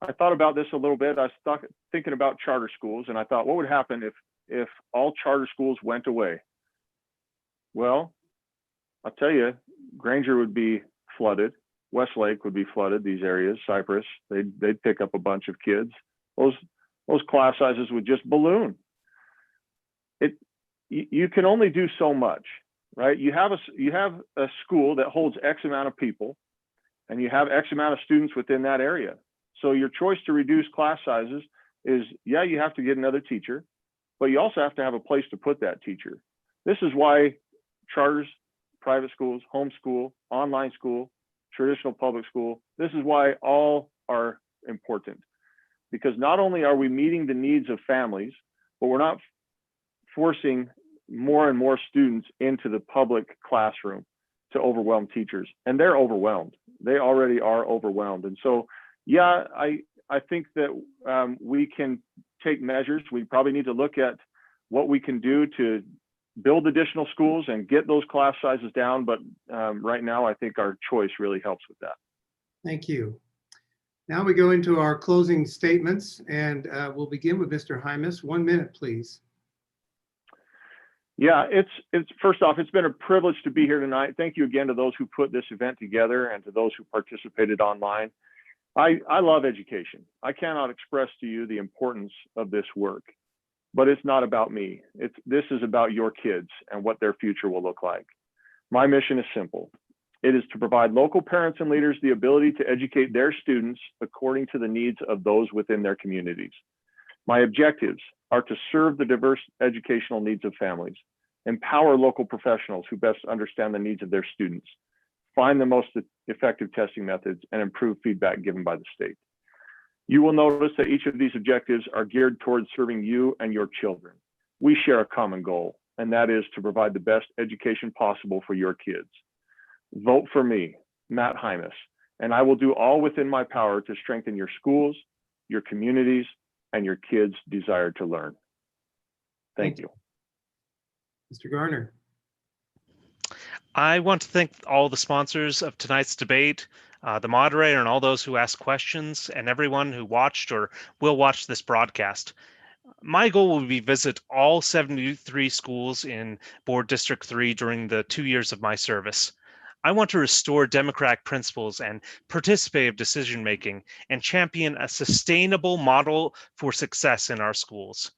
I thought about this a little bit. I was thinking about charter schools, and I thought, what would happen if all charter schools went away? Well, I'll tell you, Granger would be flooded. Westlake would be flooded, these areas, Cypress, they'd pick up a bunch of kids. Those class sizes would just balloon. You can only do so much, right? You have a school that holds X amount of people, and you have X amount of students within that area. So your choice to reduce class sizes is, yeah, you have to get another teacher, but you also have to have a place to put that teacher. This is why charters, private schools, homeschool, online school, traditional public school, this is why all are important, because not only are we meeting the needs of families, but we're not forcing more and more students into the public classroom to overwhelm teachers. And they're overwhelmed. They already are overwhelmed. And so, yeah, I think that we can take measures. We probably need to look at what we can do to build additional schools and get those class sizes down. But right now, I think our choice really helps with that. Thank you. Now we go into our closing statements, and we'll begin with Mr. Hymas. 1 minute, please. Yeah, it's first off, it's been a privilege to be here tonight. Thank you again to those who put this event together and to those who participated online. I love education. I cannot express to you the importance of this work, but it's not about me. This is about your kids and what their future will look like. My mission is simple. It is to provide local parents and leaders the ability to educate their students according to the needs of those within their communities. My objectives are to serve the diverse educational needs of families, empower local professionals who best understand the needs of their students, find the most effective testing methods, and improve feedback given by the state. You will notice that each of these objectives are geared towards serving you and your children. We share a common goal, and that is to provide the best education possible for your kids. Vote for me, Matt Hymas, and I will do all within my power to strengthen your schools, your communities, and your kids' desire to learn. Thank you. Mr. Garner. I want to thank all the sponsors of tonight's debate, the moderator and all those who asked questions, and everyone who watched or will watch this broadcast. My goal will be visit all 73 schools in Board District 3 during the 2 years of my service. I want to restore democratic principles and participative decision-making and champion a sustainable model for success in our schools.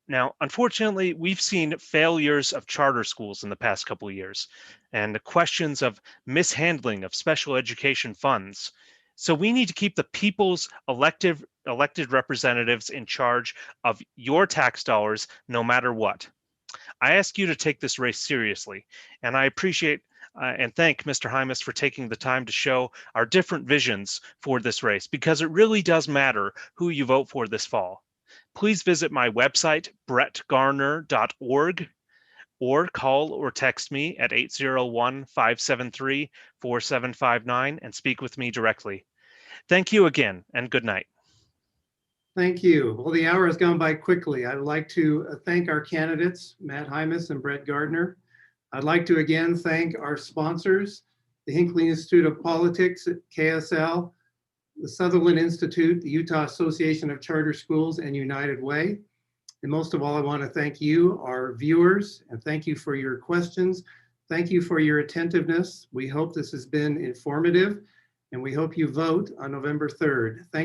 Now, unfortunately, we've seen failures of charter schools in the past couple of years and the questions of mishandling of special education funds. So we need to keep the people's elected representatives in charge of your tax dollars no matter what. I ask you to take this race seriously, and I appreciate and thank Mr. Hymas for taking the time to show our different visions for this race, because it really does matter who you vote for this fall. Please visit my website, brettgarner.org, or call or text me at 801-573-4759 and speak with me directly. Thank you again, and good night. Thank you. Well, the hour has gone by quickly. I'd like to thank our candidates, Matt Hymas and Brett Gardner. I'd like to again thank our sponsors, the Hinckley Institute of Politics at KSL, the Sutherland Institute, the Utah Association of Charter Schools, and United Way. And most of all, I want to thank you, our viewers, and thank you for your questions. Thank you for your attentiveness. We hope this has been informative, and we hope you vote on November 3rd. Thank